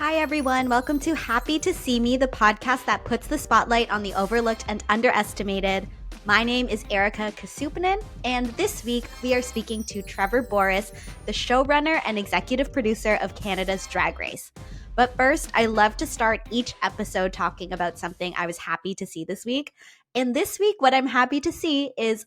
Hi, everyone. Welcome to Happy to See Me, the podcast that puts the spotlight on the overlooked and underestimated. My name is Erika Casupanan, and this week we are speaking to Trevor Boris, the showrunner and executive producer of Canada's Drag Race. But first, I love to start each episode talking about something I was happy to see this week. And this week, what I'm happy to see is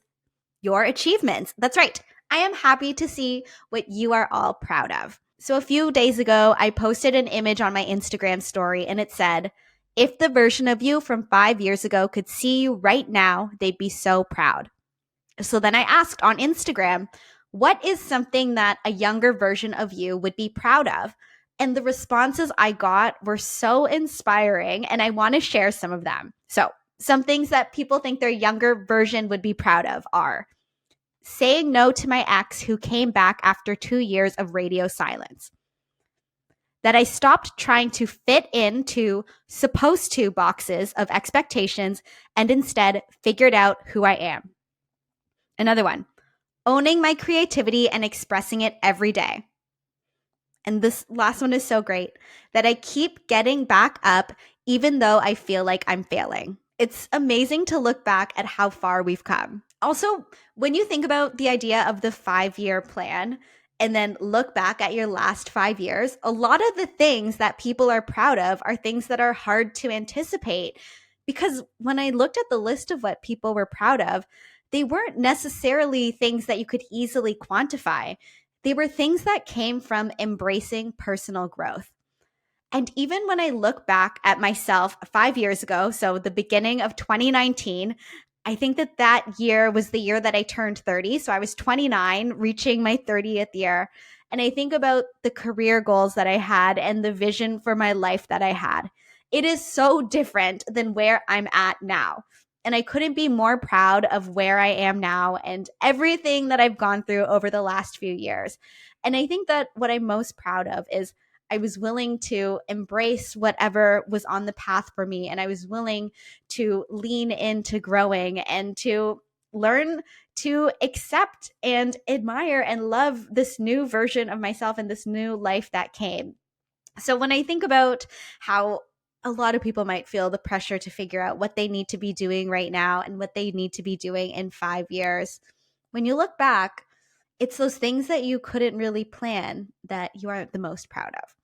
your achievements. That's right. I am happy to see what you are all proud of. So a few days ago, I posted an image on my Instagram story and it said, if the version of you from 5 years ago could see you right now, they'd be so proud. So then I asked on Instagram, what is something that a younger version of you would be proud of? And the responses I got were so inspiring, and I want to share some of them. So some things that people think their younger version would be proud of are saying no to my ex who came back after 2 years of radio silence. That I stopped trying to fit into supposed to boxes of expectations and instead figured out who I am. Another one, owning my creativity and expressing it every day. And this last one is so great, that I keep getting back up even though I feel like I'm failing. It's amazing to look back at how far we've come. Also, when you think about the idea of the 5-year plan and then look back at your last 5 years, a lot of the things that people are proud of are things that are hard to anticipate. Because when I looked at the list of what people were proud of, they weren't necessarily things that you could easily quantify. They were things that came from embracing personal growth. And even when I look back at myself 5 years ago, so the beginning of 2019, I think that year was the year that I turned 30. So I was 29, reaching my 30th year. And I think about the career goals that I had and the vision for my life that I had. It is so different than where I'm at now. And I couldn't be more proud of where I am now and everything that I've gone through over the last few years. And I think that what I'm most proud of is I was willing to embrace whatever was on the path for me. And I was willing to lean into growing and to learn to accept and admire and love this new version of myself and this new life that came. So when I think about how a lot of people might feel the pressure to figure out what they need to be doing right now and what they need to be doing in 5 years, when you look back, it's those things that you couldn't really plan that you are the most proud of.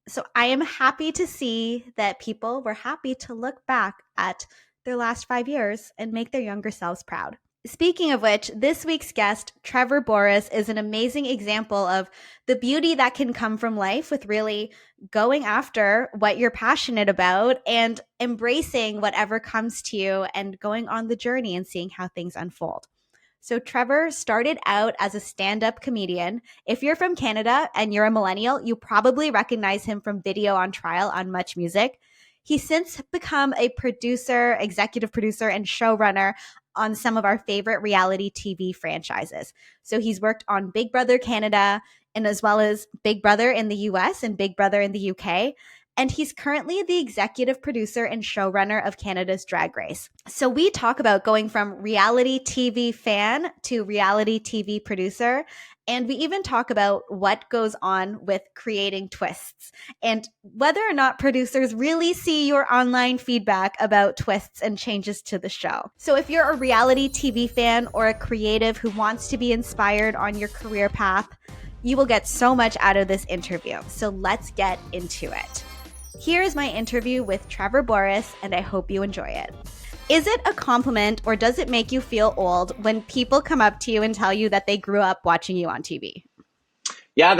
So I am happy to see that people were happy to look back at their last 5 years and make their younger selves proud. Speaking of which, this week's guest, Trevor Boris, is an amazing example of the beauty that can come from life with really going after what you're passionate about and embracing whatever comes to you and going on the journey and seeing how things unfold. So Trevor started out as a stand-up comedian. If you're from Canada and you're a millennial, you probably recognize him from Video on Trial on Much Music. He's since become a producer, executive producer, and showrunner on some of our favorite reality TV franchises. So he's worked on Big Brother Canada and as well as Big Brother in the US and Big Brother in the UK. And he's currently the executive producer and showrunner of Canada's Drag Race. So we talk about going from reality TV fan to reality TV producer. And we even talk about what goes on with creating twists and whether or not producers really see your online feedback about twists and changes to the show. So if you're a reality TV fan or a creative who wants to be inspired on your career path, you will get so much out of this interview. So let's get into it. Here is my interview with Trevor Boris, and I hope you enjoy it. Is it a compliment or does it make you feel old when people come up to you and tell you that they grew up watching you on TV? Yeah,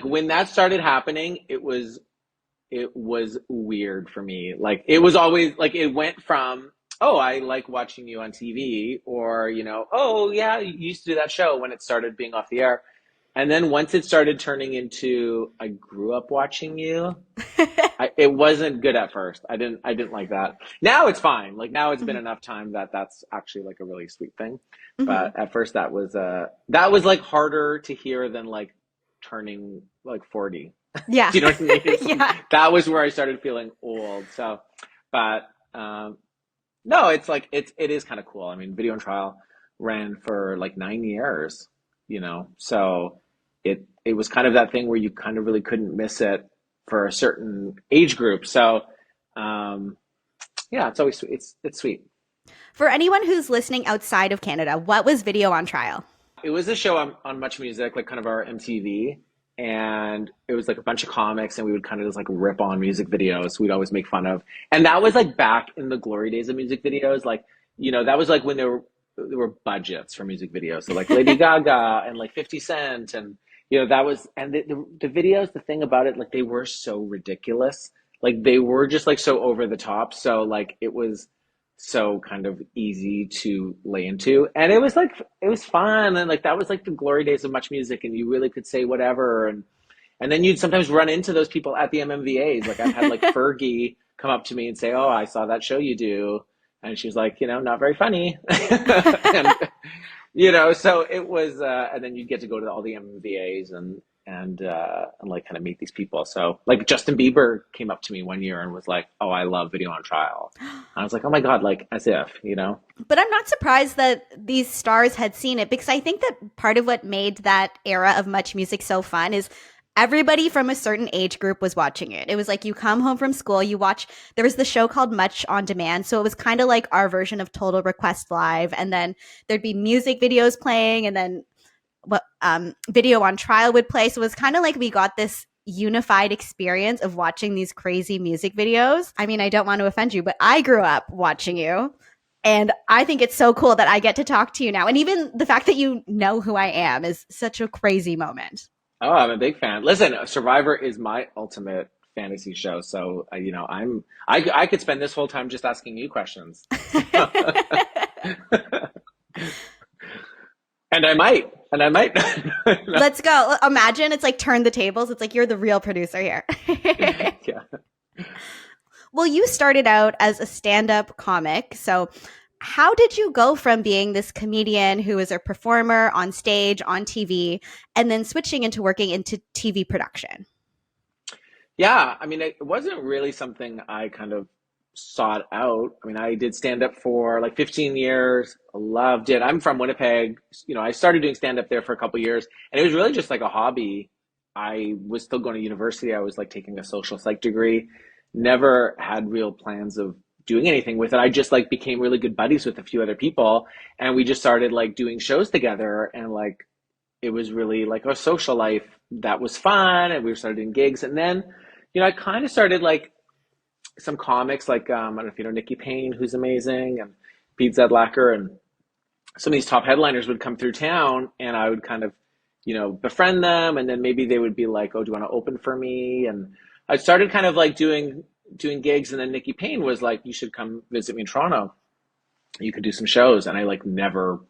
when that started happening, it was weird for me. Like it was always like it went from, oh, I like watching you on TV, or oh yeah, you used to do that show when it started being off the air. And then once it started turning into, I grew up watching you, it wasn't good at first. I didn't like that. Now it's fine. Like now it's been enough time that that's actually like a really sweet thing. But at first that was like harder to hear than like turning like 40. Yeah. Do you know what I mean? Yeah. That was where I started feeling old. So, but no, it's like it is kind of cool. I mean, Video on Trial ran for like 9 years, so it was kind of that thing where you kind of really couldn't miss it. for a certain age group. So yeah, it's always it's sweet. For anyone who's listening outside of Canada, what was Video on Trial? It was a show on Much Music, like kind of our MTV, and it was like a bunch of comics, and we would kind of just like rip on music videos. We'd always make fun of, and that was like back in the glory days of music videos. Like, that was like when there were budgets for music videos, so like Lady Gaga and like 50 Cent, and that was, and the videos. The thing about it, like they were so ridiculous, like they were just like so over the top. So like it was so kind of easy to lay into, and it was fun, and like that was like the glory days of Much Music, and you really could say whatever, and then you'd sometimes run into those people at the MMVAs. Like I've had like Fergie come up to me and say, "Oh, I saw that show you do," and she's like, not very funny. And so it was, and then you'd get to go to all the MMVAs and like kind of meet these people. So like Justin Bieber came up to me one year and was like, "Oh, I love Video on Trial." And I was like, "Oh my God," like as if. But I'm not surprised that these stars had seen it, because I think that part of what made that era of Much Music so fun is everybody from a certain age group was watching it. It was like you come home from school, you watch, there was the show called Much on Demand. So it was kind of like our version of Total Request Live. And then there'd be music videos playing, and then Video on Trial would play. So it was kind of like we got this unified experience of watching these crazy music videos. I mean, I don't want to offend you, but I grew up watching you. And I think it's so cool that I get to talk to you now. And even the fact that you know who I am is such a crazy moment. Oh, I'm a big fan. Listen, Survivor is my ultimate fantasy show. So, I could spend this whole time just asking you questions. And I might. Let's go. Imagine it's like turn the tables. It's like you're the real producer here. Yeah. Well, you started out as a stand-up comic. So how did you go from being this comedian who is a performer on stage, on TV, and then switching into working into TV production? Yeah, I mean, it wasn't really something I kind of sought out. I mean, I did stand up for like 15 years. I loved it. I'm from Winnipeg. I started doing stand up there for a couple of years, and it was really just like a hobby. I was still going to university. I was like taking a social psych degree. Never had real plans of doing anything with it. I just like became really good buddies with a few other people, and we just started like doing shows together, and like it was really like a social life that was fun, and we started doing gigs. And then I kind of started like some comics, like I don't know if you know Nikki Payne, who's amazing, and Pete Zedlacker, and some of these top headliners would come through town, and I would kind of befriend them, and then maybe they would be like, "Oh, do you want to open for me?" And I started kind of like doing gigs, and then Nikki Payne was like, "You should come visit me in Toronto. You could do some shows." And I like never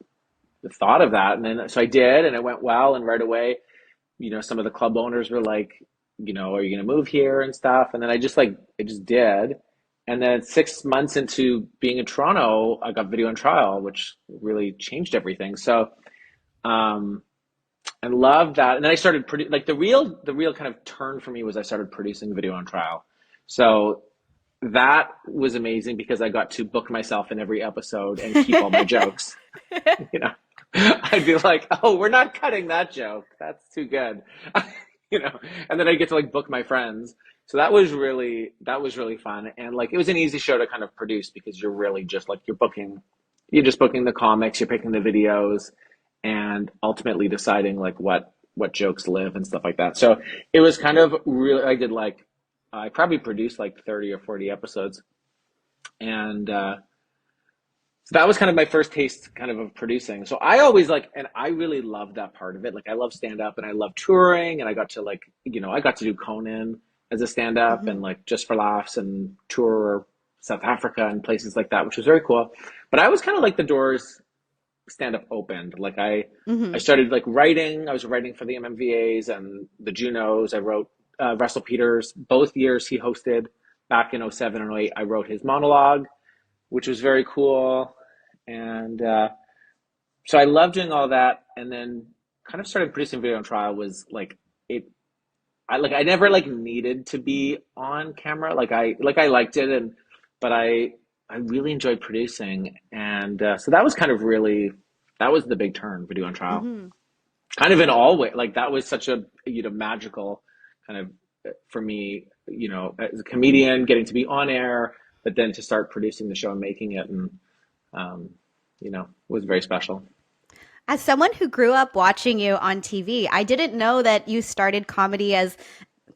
thought of that, and then so I did, and it went well, and right away, some of the club owners were like, "Are you going to move here and stuff?" And then I just did. And then 6 months into being in Toronto, I got Video on Trial, which really changed everything. So, and loved that. And then I started like the real kind of turn for me was I started producing Video on Trial. So that was amazing because I got to book myself in every episode and keep all my jokes. I'd be like, "Oh, we're not cutting that joke. That's too good." And then I get to like book my friends. So that was really fun. And like, it was an easy show to kind of produce because you're really just like, you're just booking the comics, you're picking the videos, and ultimately deciding like what jokes live and stuff like that. So it was kind of really, I probably produced like 30 or 40 episodes. And, so that was kind of my first taste kind of producing. So I always and I really loved that part of it. Like I love stand up and I love touring, and I got to I got to do Conan as a stand up, Mm-hmm. and like Just for Laughs and tour South Africa and places like that, which was very cool. But I was kind of like the doors stand up opened. Like I started like writing. I was writing for the MMVAs and the Junos. I wrote Russell Peters. Both years he hosted back in 07 and 08. I wrote his monologue, which was very cool. And so I loved doing all that, and then kind of started producing Video on Trial. Was like I never like needed to be on camera. Like I liked it, but I really enjoyed producing, and so that was kind of that was the big turn, Video on Trial. Mm-hmm. Kind of in all way, like that was such a magical kind of for me as a comedian, getting to be on air, but then to start producing the show and making it, and was very special. As someone who grew up watching you on TV, I didn't know that you started comedy as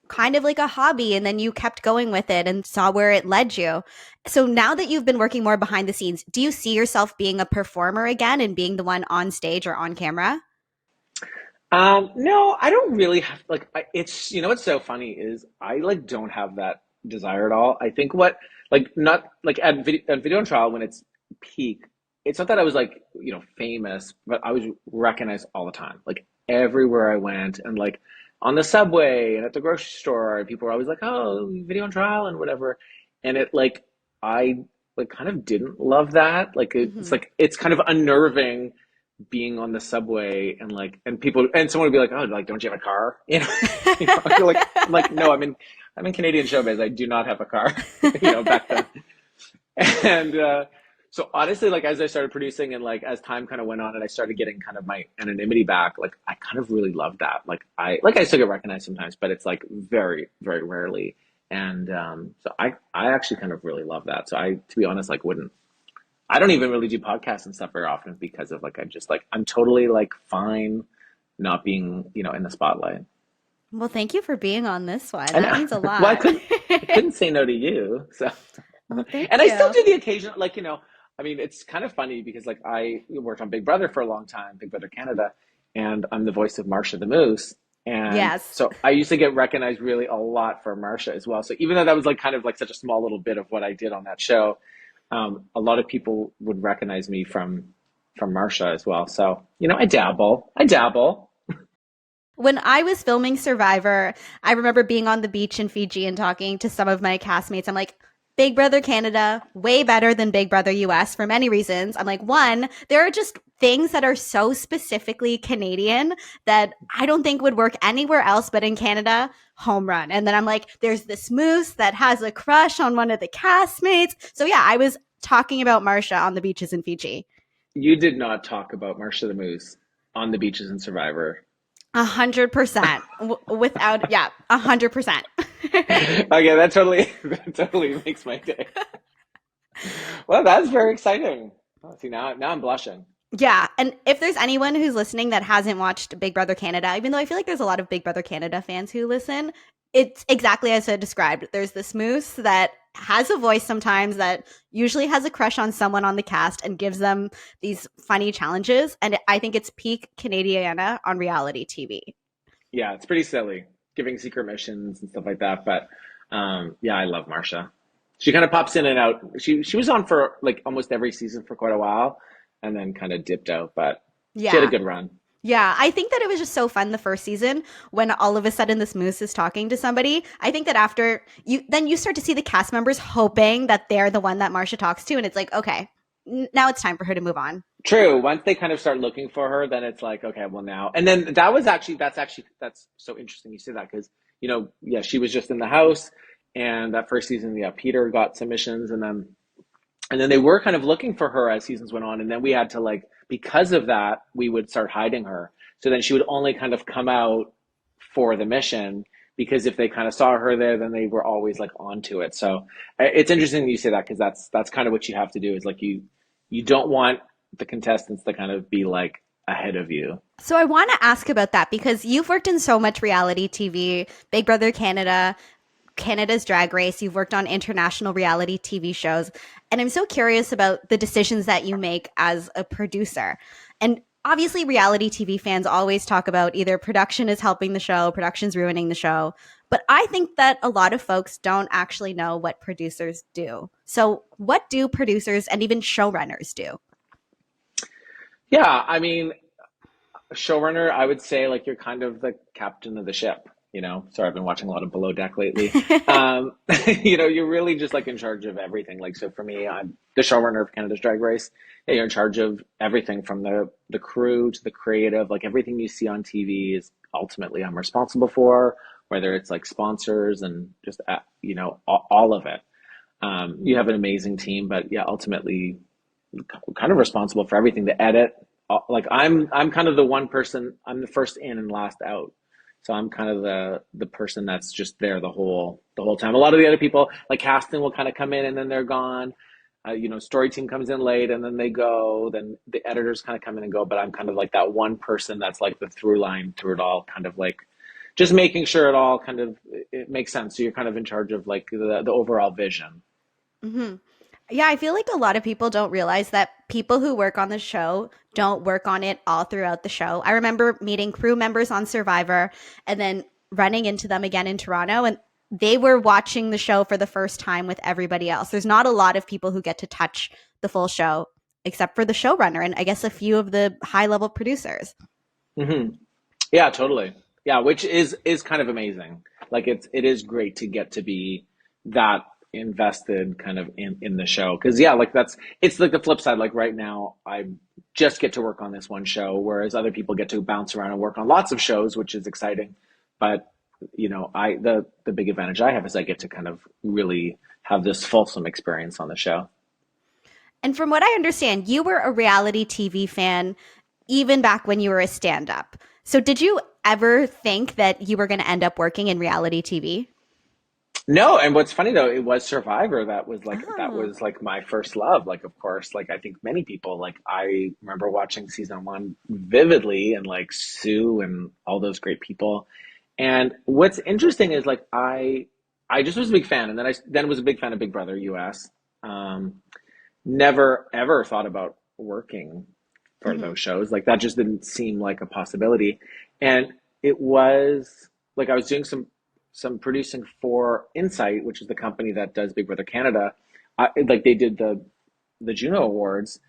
kind of like a hobby and then you kept going with it and saw where it led you. So now that you've been working more behind the scenes, do you see yourself being a performer again and being the one on stage or on camera? No, I don't really have it's what's so funny is I like don't have that desire at all. I think what like not like at video and trial when it's peak, it's not that I was like, famous, but I was recognized all the time. Like everywhere I went and like on the subway and at the grocery store, people were always like, "Oh, video and trial and whatever." And it like I like kind of didn't love that. Like it's Mm-hmm. like it's kind of unnerving being on the subway and people and someone would be like, "Oh, like don't you have a car?" I feel like I'm like, no, I'm in Canadian showbiz. I do not have a car, back then. And so honestly, like as I started producing and like as time kind of went on and I started getting kind of my anonymity back, like I kind of really loved that. I still get recognized sometimes, but it's like very, very rarely. And so I actually kind of really love that. So to be honest, like wouldn't I don't even really do podcasts and stuff very often because of like I'm totally like fine not being, in the spotlight. Well, thank you for being on this one. And That means a well, lot. I couldn't say no to you. So Well, thank and I still you. do the occasional it's kind of funny because like I worked on Big Brother for a long time, Big Brother Canada, and I'm the voice of Marsha the Moose. And Yes. so I used to get recognized really a lot for Marsha as well. So even though that was like kind of like such a small little bit of what I did on that show, a lot of people would recognize me from Marsha as well. So, I dabble. I dabble. When I was filming Survivor, I remember being on the beach in Fiji and talking to some of my castmates. I'm like, Big Brother Canada, way better than Big Brother US for many reasons. I'm like, one, there are just things that are so specifically Canadian that I don't think would work anywhere else but in Canada. Home run. And then I'm like, there's this moose that has a crush on one of the castmates. So yeah, I was talking about Marsha on the beaches in Fiji. You did not talk about Marsha the Moose on the beaches in Survivor. 100%. Without, yeah, 100%. Okay, that totally makes my day. Well, that's very exciting. Oh, see, now I'm blushing. Yeah, and if there's anyone who's listening that hasn't watched Big Brother Canada, even though I feel like there's a lot of Big Brother Canada fans who listen, it's exactly as I described. There's this moose that has a voice sometimes that usually has a crush on someone on the cast and gives them these funny challenges. And I think it's peak Canadiana on reality TV. Yeah, it's pretty silly, giving secret missions and stuff like that. But yeah, I love Marsha. She kind of pops in and out. She was on for like almost every season for quite a while, and then kind of dipped out. But she had a Yeah. good run. Yeah, I think that it was just so fun the first season when all of a sudden this moose is talking to somebody. I think that after then you start to see the cast members hoping that they're the one that Marsha talks to, and it's like, okay, now it's time for her to move on. True. Once they kind of start looking for her, then it's like, okay, well now. And then that's so interesting you say that because, yeah, she was just in the house and that first season, yeah, Peter got submissions and then they were kind of looking for her as seasons went on. And then we had to like, because of that, we would start hiding her. So then she would only kind of come out for the mission because if they kind of saw her there, then they were always like onto it. So it's interesting you say that because that's kind of what you have to do is like you don't want the contestants to kind of be like ahead of you. So I want to ask about that because you've worked in so much reality TV, Big Brother Canada, Canada's Drag Race, you've worked on international reality TV shows, and I'm so curious about the decisions that you make as a producer. And obviously reality TV fans always talk about either production is helping the show, production's ruining the show, but I think that a lot of folks don't actually know what producers do. So what do producers and even showrunners do? Yeah, I mean, showrunner, I would say like you're kind of the captain of the ship. Sorry, I've been watching a lot of Below Deck lately. You're really just like in charge of everything. Like, so for me, I'm the showrunner of Canada's Drag Race. Yeah, you're in charge of everything from the crew to the creative. Like everything you see on TV is ultimately I'm responsible for, whether it's like sponsors and just all of it. You have an amazing team, but yeah, ultimately kind of responsible for everything. The edit, like I'm kind of the one person. I'm the first in and last out. So I'm kind of the person that's just there the whole time. A lot of the other people, like casting, will kind of come in and then they're gone. Story team comes in late and then they go. Then the editors kind of come in and go. But I'm kind of like that one person that's like the through line through it all, kind of like just making sure it all kind of it makes sense. So you're kind of in charge of like the overall vision. Hmm. Yeah, I feel like a lot of people don't realize that people who work on the show don't work on it all throughout the show. I remember meeting crew members on Survivor and then running into them again in Toronto, and they were watching the show for the first time with everybody else. There's not a lot of people who get to touch the full show except for the showrunner and I guess a few of the high level producers. Hmm. Yeah, totally. Yeah, which is kind of amazing. Like it is great to get to be that invested kind of in the show. Because yeah, like it's like the flip side. Like right now, I just get to work on this one show, whereas other people get to bounce around and work on lots of shows, which is exciting. But the big advantage I have is I get to kind of really have this fulsome experience on the show. And from what I understand, you were a reality TV fan even back when you were a stand up. So did you ever think that you were going to end up working in reality TV? No, and what's funny though, it was Survivor that Oh. was like my first love. Like of course, like I think many people, like I remember watching season one vividly and like Sue and all those great people. And what's interesting is like I just was a big fan and then was a big fan of Big Brother US. Um Never ever thought about working for Hmm. those shows. Like that just didn't seem like a possibility. And it was like I was doing some producing for Insight, which is the company that does Big Brother Canada. Like they did the Juno Awards,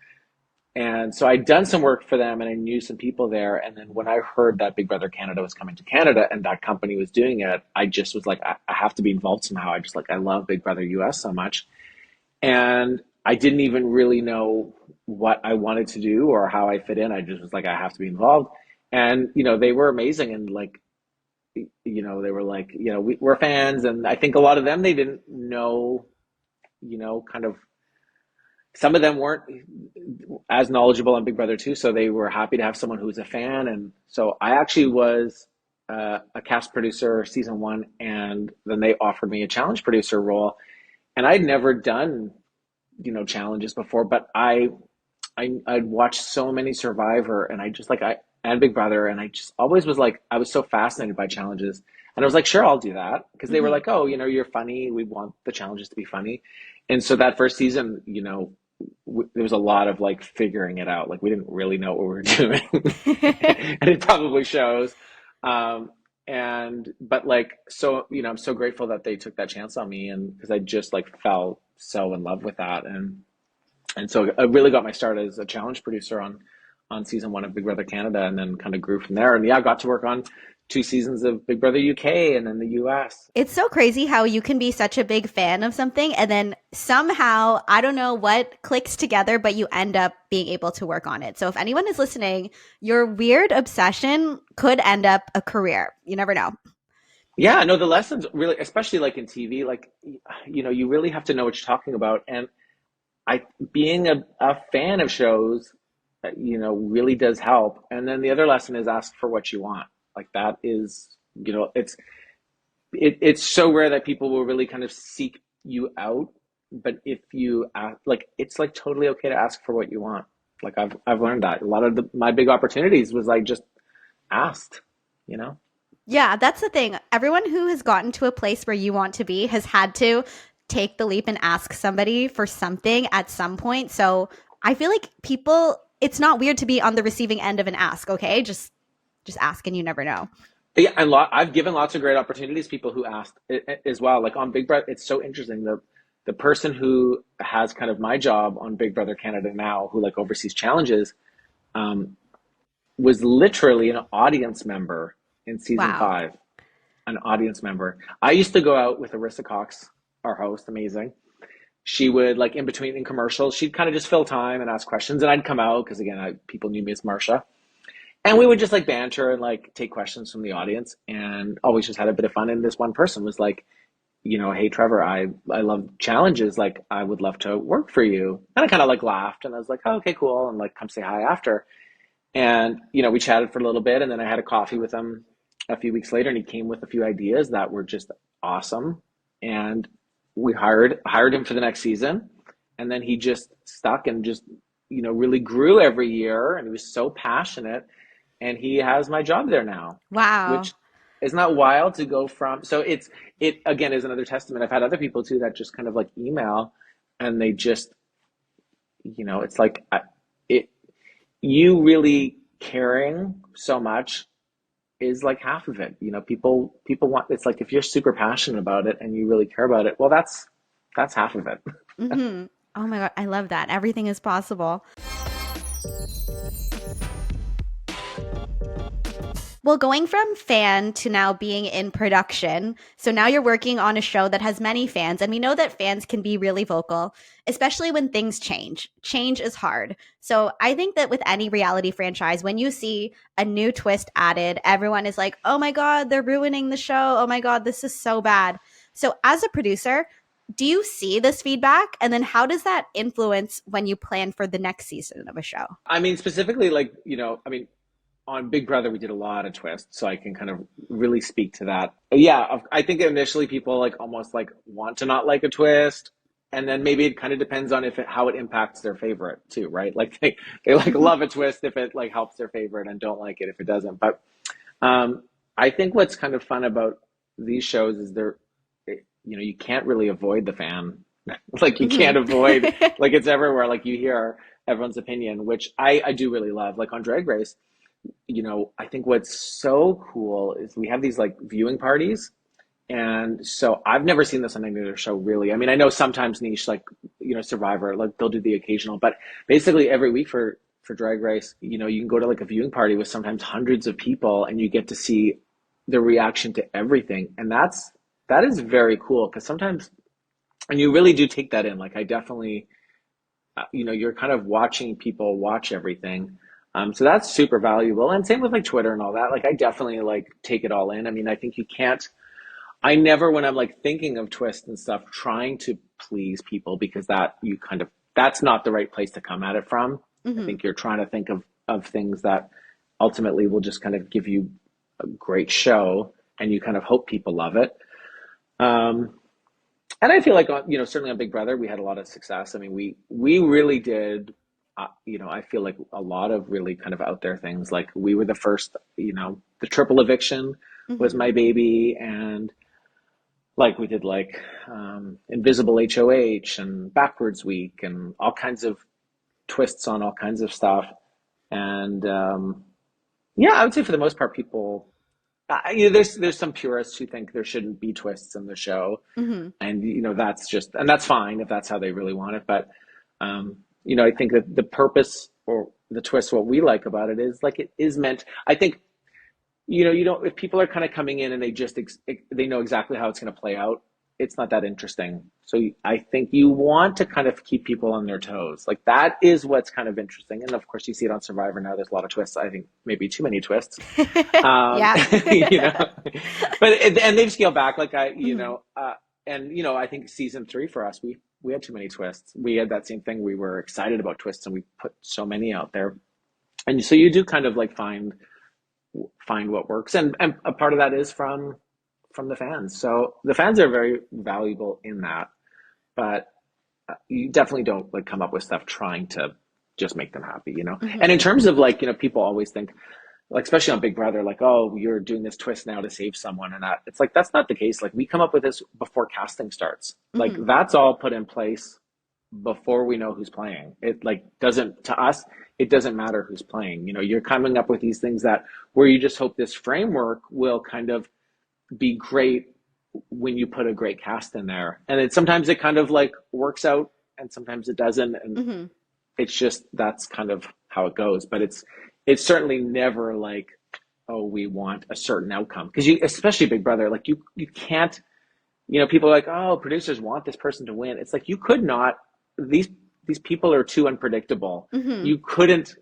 and so I'd done some work for them, and I knew some people there. And then when I heard that Big Brother Canada was coming to Canada, and that company was doing it, I just was like, I have to be involved somehow. I just like I love Big Brother US so much, and I didn't even really know what I wanted to do or how I fit in. I just was like, I have to be involved. And they were amazing, and like they were like, we're fans, and I think a lot of them they didn't know, kind of some of them weren't as knowledgeable on Big Brother too, so they were happy to have someone who was a fan. And so I actually was a cast producer season one, and then they offered me a challenge producer role, and I'd never done challenges before, but I'd watched so many Survivor, and I just like I and Big Brother, and I just always was like I was so fascinated by challenges, and I was like, sure, I'll do that because they were Hmm. like, oh, you're funny. We want the challenges to be funny, and so that first season, there was a lot of like figuring it out. Like we didn't really know what we were doing, and it probably shows. Um, and but like so, I'm so grateful that they took that chance on me, and because I just like fell so in love with that, and so I really got my start as a challenge producer on season one of Big Brother Canada, and then kind of grew from there. And yeah, I got to work on 2 seasons of Big Brother UK and then the US. It's so crazy how you can be such a big fan of something and then somehow, I don't know what clicks together, but you end up being able to work on it. So if anyone is listening, your weird obsession could end up a career. You never know. Yeah, no, the lessons really, especially like in TV, like you really have to know what you're talking about. And I being a fan of shows, really does help. And then the other lesson is ask for what you want. Like that is, it's so rare that people will really kind of seek you out. But if you ask, like, it's like totally okay to ask for what you want. Like I've learned that a lot of my big opportunities was like just asked, you know? Yeah, that's the thing. Everyone who has gotten to a place where you want to be has had to take the leap and ask somebody for something at some point. So I feel like people, it's not weird to be on the receiving end of an ask, okay? Just ask and you never know. Yeah, and I've given lots of great opportunities to people who asked as well. Like on Big Brother, it's so interesting. The person who has kind of my job on Big Brother Canada now, who like oversees challenges, um, was literally an audience member in season Wow. five. An audience member. I used to go out with Arissa Cox, our host, amazing. She would like in between in commercials, she'd kind of just fill time and ask questions, and I'd come out because again, people knew me as Marsha. And we would just like banter and like take questions from the audience and always just had a bit of fun. And this one person was like, hey Trevor, I love challenges. Like I would love to work for you. And I kind of like laughed and I was like, oh, okay, cool. And like come say hi after. And we chatted for a little bit and then I had a coffee with him a few weeks later, and he came with a few ideas that were just awesome. And we hired him for the next season. And then he just stuck and just, really grew every year. And he was so passionate. And he has my job there now, Wow. which is not wild to go from. So it again is another testament. I've had other people too that just kind of like email, and they just, it's like it. You really caring so much is like half of it. People want. It's like if you're super passionate about it and you really care about it, well, that's half of it. Mm-hmm. Oh my God, I love that. Everything is possible. Well, going from fan to now being in production, so now you're working on a show that has many fans, and we know that fans can be really vocal, especially when things change. Change is hard. So I think that with any reality franchise, when you see a new twist added, everyone is like, oh my God, they're ruining the show. Oh my God, this is so bad. So as a producer, do you see this feedback? And then how does that influence when you plan for the next season of a show? I mean, specifically, like, on Big Brother, we did a lot of twists, so I can kind of really speak to that. Yeah, I think initially people like almost like want to not like a twist, and then maybe it kind of depends on how it impacts their favorite too, right? Like they like love a twist if it like helps their favorite, and don't like it if it doesn't. But I think what's kind of fun about these shows is you can't really avoid the fan. Like you can't avoid, like it's everywhere. Like you hear everyone's opinion, which I do really love. Like on Drag Race, I think what's so cool is we have these like viewing parties. And so I've never seen this on any other show really. I mean, I know sometimes niche, like, Survivor, like they'll do the occasional, but basically every week for Drag Race, you can go to like a viewing party with sometimes hundreds of people, and you get to see the reaction to everything. And that is very cool, because sometimes, and you really do take that in. Like I definitely, you're kind of watching people watch everything. So that's super valuable. And same with like Twitter and all that. Like I definitely like take it all in. I mean, I think I never, when I'm like thinking of twists and stuff, trying to please people, because that's not the right place to come at it from. I think you're trying to think of things that ultimately will just kind of give you a great show, and you kind of hope people love it. And I feel like, certainly on Big Brother, we had a lot of success. I mean, we really did, I feel like a lot of really kind of out there things. Like we were the first, the triple eviction was my baby. And like we did like Invisible HOH and Backwards Week and all kinds of twists on all kinds of stuff. And yeah, I would say for the most part, people, there's some purists who think there shouldn't be twists in the show, and that's fine if that's how they really want it. But I think that the purpose or the twist, what we like about it is like it is meant. I think you don't, if people are kind of coming in and they know exactly how it's going to play out, it's not that interesting. So I think you want to kind of keep people on their toes. Like that is what's kind of interesting. And of course you see it on Survivor now. There's a lot of twists. I think maybe too many twists. Yeah. But and they've scaled back. Like I think season 3 for us, we had too many twists. We had that same thing. We were excited about twists, and we put so many out there. And so you do kind of like find what works. And a part of that is from the fans. So the fans are very valuable in that, but you definitely don't like come up with stuff trying to just make them happy, And in terms of like, people always think, like, especially on Big Brother, like, oh, you're doing this twist now to save someone, and that it's like, that's not the case. Like we come up with this before casting starts. Like that's all put in place before we know who's playing. It like to us, it doesn't matter who's playing. You're coming up with these things where you just hope this framework will kind of be great when you put a great cast in there. And sometimes it kind of like works out, and sometimes it doesn't. And it's just, that's kind of how it goes. But it's certainly never like, oh, we want a certain outcome. Because especially Big Brother, like you can't, people are like, oh, producers want this person to win. It's like, you could not, these people are too unpredictable. You couldn't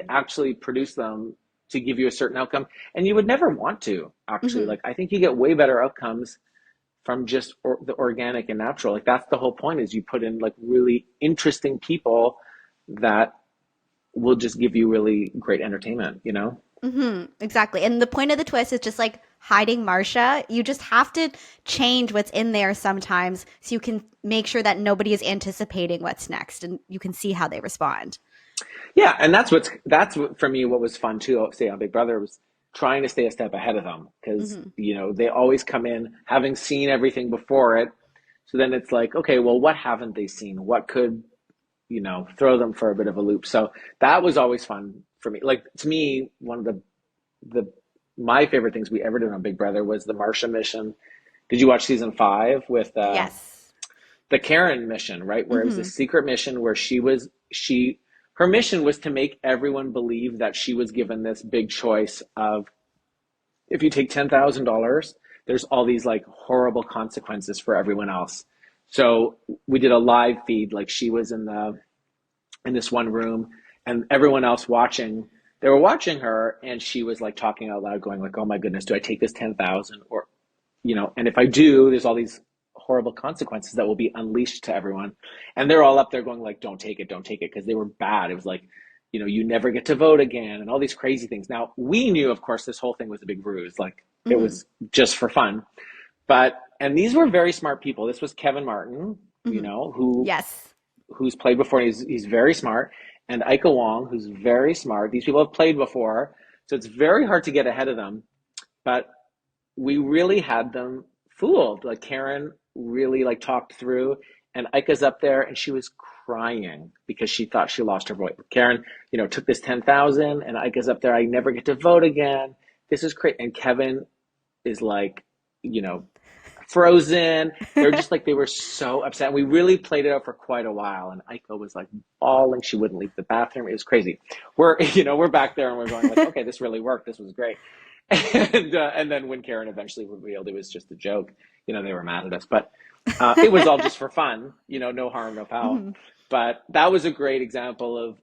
actually produce them to give you a certain outcome, and you would never want to actually. Like I think you get way better outcomes from just the organic and natural. Like that's the whole point, is you put in like really interesting people that will just give you really great entertainment. Exactly. And the point of the twist is just like hiding Marsha. You just have to change what's in there sometimes so you can make sure that nobody is anticipating what's next and you can see how they respond. Yeah, and that's what, for me, what was fun too. Say on Big Brother was trying to stay a step ahead of them because Hmm. they always come in having seen everything before it. So then it's like, okay, well, what haven't they seen? What could throw them for a bit of a loop? So that was always fun for me. Like to me, one of the my favorite things we ever did on Big Brother was the Marsha mission. Did you watch season 5 with Yes. the Karen mission, right? Where it was a Hmm. secret mission where her mission was to make everyone believe that she was given this big choice of if you take $10,000, there's all these like horrible consequences for everyone else. So we did a live feed, like she was in this one room and everyone else watching, they were watching her and she was like talking out loud going like, oh my goodness, do I take this 10,000 or and if I do, there's all these horrible consequences that will be unleashed to everyone. And they're all up there going like, don't take it, because they were bad. It was like, you never get to vote again and all these crazy things. Now, we knew, of course, this whole thing was a big ruse. Like it Hmm. was just for fun. And these were very smart people. This was Kevin Martin, Hmm. Yes. who's played before. He's very smart. And Ika Wong, who's very smart. These people have played before. So it's very hard to get ahead of them. But we really had them fooled. Like Karen really like talked through, and Ika's up there, and she was crying because she thought she lost her voice. Karen, took this 10,000, and Ika's up there. I never get to vote again. This is great. And Kevin is like, you know, frozen. They're just like they were so upset. We really played it out for quite a while, and Ika was like bawling. She wouldn't leave the bathroom. It was crazy. We're back there and we're going like, okay, this really worked. This was great. And then when Karen eventually revealed it was just a joke, they were mad at us. But it was all just for fun, no harm, no foul. Hmm. But that was a great example of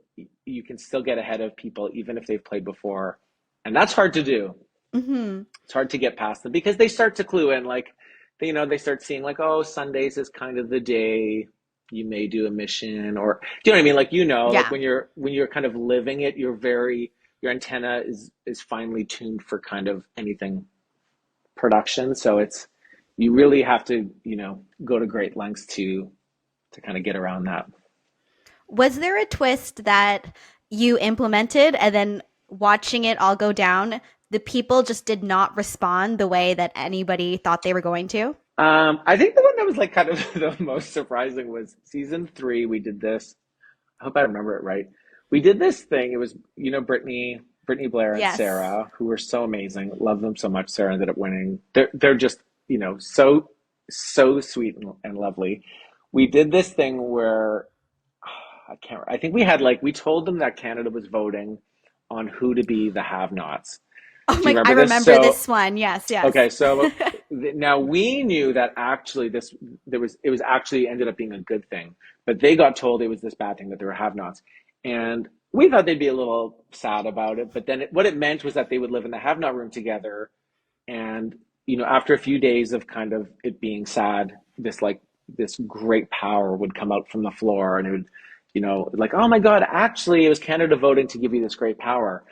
you can still get ahead of people even if they've played before, and that's hard to do. Hmm. It's hard to get past them because they start to clue in, like they start seeing like, oh, Sundays is kind of the day you may do a mission, or do you know what I mean? Like like Yeah. when you're kind of living it, your antenna is finely tuned for kind of anything production. So you really have to go to great lengths to kind of get around that. Was there a twist that you implemented and then watching it all go down, the people just did not respond the way that anybody thought they were going to? I think the one that was like kind of the most surprising was season 3. We did this. I hope I remember it right. We did this thing. It was, Brittany Blair and Yes. Sarah, who were so amazing. Love them so much. Sarah ended up winning. They're just, so sweet and lovely. We did this thing where I can't. I think we told them that Canada was voting on who to be the have-nots. Oh Do you my, I remember this? remember So this one. Yes, okay, yes. so now we knew that actually it was actually ended up being a good thing, but they got told it was this bad thing that there were have-nots, and we thought they'd be a little sad about it. But then what it meant was that they would live in the have-not room together, and after a few days of kind of it being sad, this great power would come out from the floor, and it would, like, oh my God, actually, it was Canada voting to give you this great power.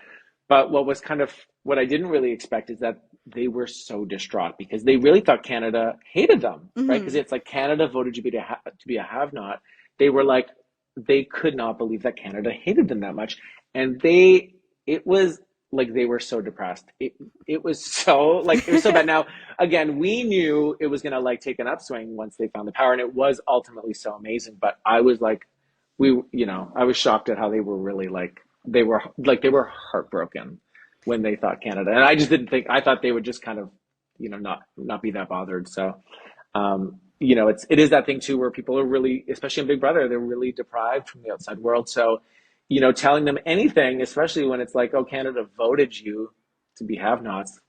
But what I didn't really expect is that they were so distraught because they really thought Canada hated them, right? Because Hmm. it's like Canada voted you to be a have-not. They were like, they could not believe that Canada hated them that much, and it was like they were so depressed. It was so like it was so bad. Now again, we knew it was gonna like take an upswing once they found the power, and it was ultimately so amazing. But I was like, I was shocked at how they were really like they were heartbroken when they thought Canada, and I just didn't think. I thought they would just kind of, not be that bothered. So, it is that thing too where people are really, especially in Big Brother, they're really deprived from the outside world. So, telling them anything, especially when it's like, oh, Canada voted you to be have-nots,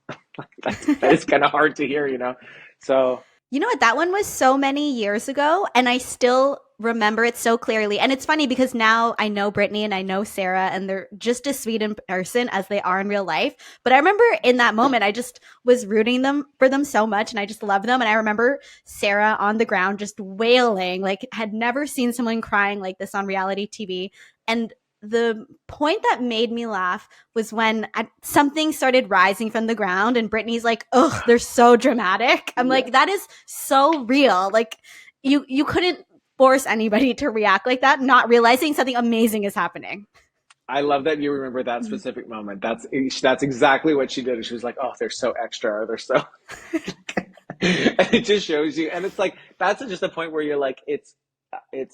that is kind of hard to hear. So You know what? That one was so many years ago, and I still remember it so clearly. And it's funny because now I know Brittany and I know Sarah, and they're just as sweet in person as they are in real life. But I remember in that moment, I just was rooting them for them so much, and I just love them. And I remember Sarah on the ground just wailing, like had never seen someone crying like this on reality TV. And the point that made me laugh was when something started rising from the ground and Brittany's like, "Ugh, they're so dramatic." I'm Yeah. like, that is so real. Like you couldn't force anybody to react like that, not realizing something amazing is happening. I love that you remember that specific moment. That's exactly what she did. She was like, "Oh, they're so extra. Or they're so." And it just shows you, and it's like that's just a point where you're like, it's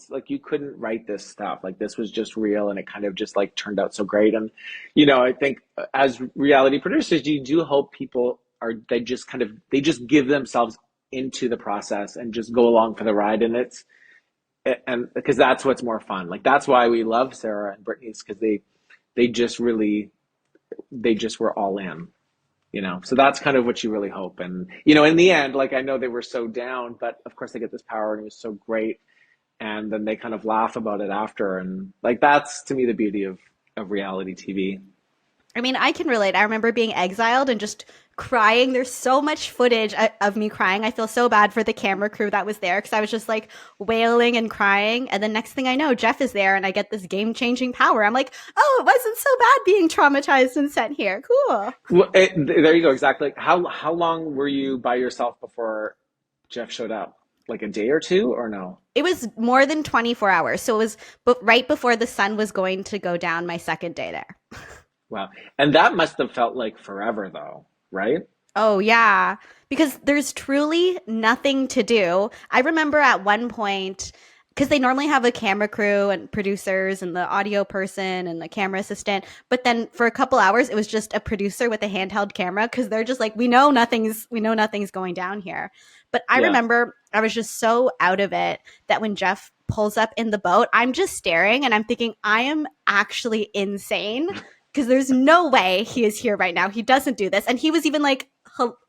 like you couldn't write this stuff. Like this was just real, and it kind of just like turned out so great. And I think as reality producers, you do hope people are they just give themselves into the process and just go along for the ride, and because that's what's more fun. Like that's why we love Sarah and Brittany's because they just really they just were all in. So that's kind of what you really hope. And in the end, like I know they were so down, but of course they get this power and it was so great, and then they kind of laugh about it after, and like that's to me the beauty of reality TV. I mean, I can relate. I remember being exiled and just crying. There's so much footage of me crying. I feel so bad for the camera crew that was there because I was just like wailing and crying. And then next thing I know, Jeff is there and I get this game changing power. I'm like, oh, it wasn't so bad being traumatized and sent here. Cool. Well, there you go. Exactly. How long were you by yourself before Jeff showed up? Like a day or two, or no? It was more than 24 hours. So it was right before the sun was going to go down my second day there. Wow. And that must have felt like forever, though, right? Oh, yeah. Because there's truly nothing to do. I remember at one point, because they normally have a camera crew and producers and the audio person and the camera assistant. But then for a couple hours, it was just a producer with a handheld camera because they're just like, we know nothing's going down here. But I Yeah. remember I was just so out of it that when Jeff pulls up in the boat, I'm just staring and I'm thinking, I am actually insane because there's no way he is here right now. He doesn't do this. And he was even like,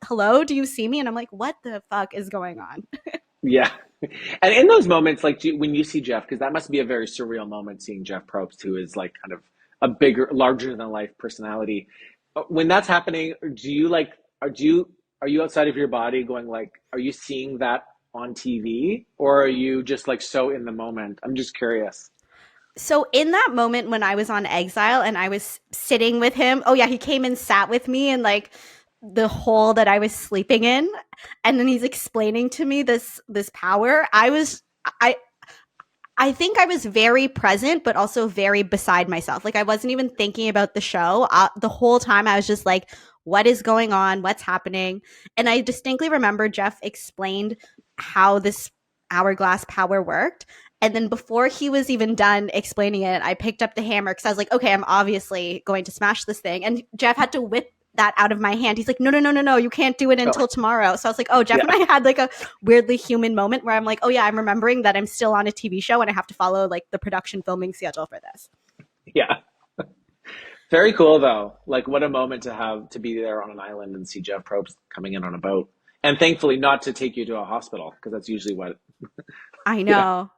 hello, do you see me? And I'm like, what the fuck is going on? Yeah. And in those moments, like when you see Jeff, because that must be a very surreal moment seeing Jeff Probst, who is like kind of a bigger, larger than life personality. When that's happening, do you like, are you outside of your body going like, are you seeing that on TV, or are you just like so in the moment? I'm just curious. So in that moment when I was on exile and I was sitting with him, oh yeah, he came and sat with me in like the hole that I was sleeping in, and then he's explaining to me this power. I I think I was very present, but also very beside myself. Like I wasn't even thinking about the show. The whole time I was just like, what is going on? What's happening? And I distinctly remember Jeff explained how this hourglass power worked. And then before he was even done explaining it, I picked up the hammer because I was like, okay, I'm obviously going to smash this thing. And Jeff had to whip that out of my hand. He's like, no, no, no, no, no, you can't do it Oh, until tomorrow. So I was like, oh, Jeff yeah. and I had like a weirdly human moment where I'm like, oh yeah, I'm remembering that I'm still on a TV show and I have to follow like the production filming schedule for this. Yeah. Very cool though. Like what a moment to have to be there on an island and see Jeff Probst coming in on a boat. And thankfully not to take you to a hospital, because that's usually what. I Yeah. know.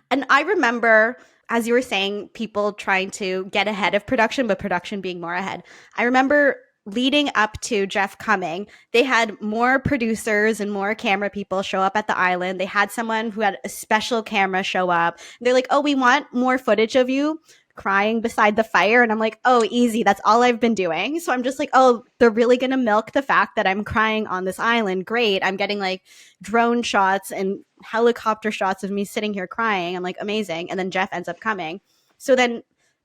And I remember, as you were saying, people trying to get ahead of production, but production being more ahead. I remember leading up to Jeff coming, they had more producers and more camera people show up at the island. They had someone who had a special camera show up. They're like, oh, we want more footage of you crying beside the fire. And I'm like, oh, easy. That's all I've been doing. So I'm just like, oh, they're really going to milk the fact that I'm crying on this island. Great. I'm getting like drone shots and helicopter shots of me sitting here crying. I'm like, amazing. And then Jeff ends up coming. So then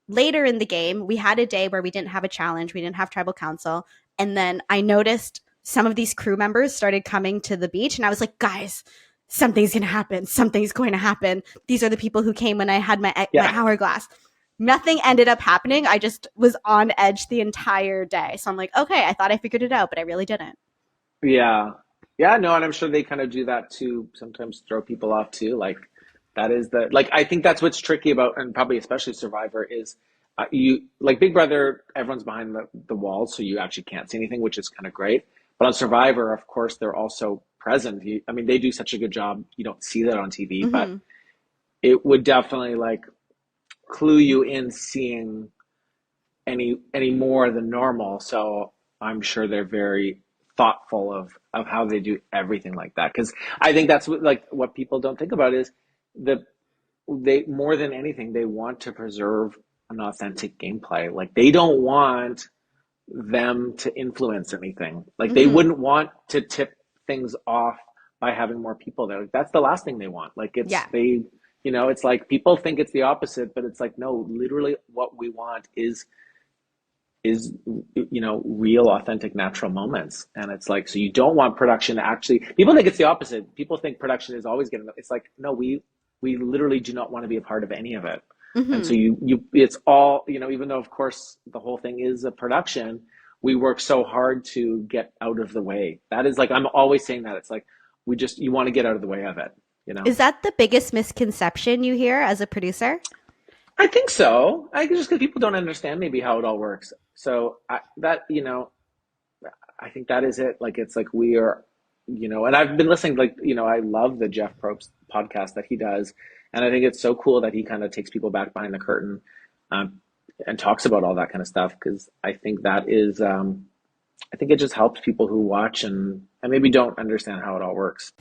later in the game, we had a day where we didn't have a challenge, we didn't have tribal council. And then I noticed some of these crew members started coming to the beach. And I was like, guys, something's going to happen. Something's going to happen. These are the people who came when I had my Yeah. hourglass. Nothing ended up happening. I just was on edge the entire day. So I'm like, okay, I thought I figured it out, but I really didn't. Yeah. Yeah, no, and I'm sure they kind of do that to sometimes throw people off too. Like that is the like I think that's what's tricky about, and probably especially Survivor is you like Big Brother, everyone's behind the wall, so you actually can't see anything, which is kind of great. But on Survivor, of course, they're also present. I mean, they do such a good job. You don't see that on TV, but Mm-hmm. it would definitely like clue you in seeing any more than normal. So I'm sure they're very thoughtful of how they do everything like that. Because I think that's what people don't think about is the they more than anything they want to preserve an authentic gameplay. Like they don't want them to influence anything. Like they Hmm. wouldn't want to tip things off by having more people there. Like, that's the last thing they want. Like it's Yeah. they, it's like people think it's the opposite, but it's like no, literally what we want is real authentic natural moments. And it's like, so you don't want production to actually, people think it's the opposite. People think production is always getting, it's like no, we literally do not want to be a part of any of it. And so Hmm. you it's all, even though of course the whole thing is a production, we work so hard to get out of the way. That is like, I'm always saying that. It's like you want to get out of the way of it. Is that the biggest misconception you hear as a producer? I think so. I just because people don't understand maybe how it all works. So I think that is it. Like it's like we are, and I've been listening. Like I love the Jeff Probst podcast that he does, and I think it's so cool that he kind of takes people back behind the curtain, um, and talks about all that kind of stuff because I think that is, I think it just helps people who watch and maybe don't understand how it all works.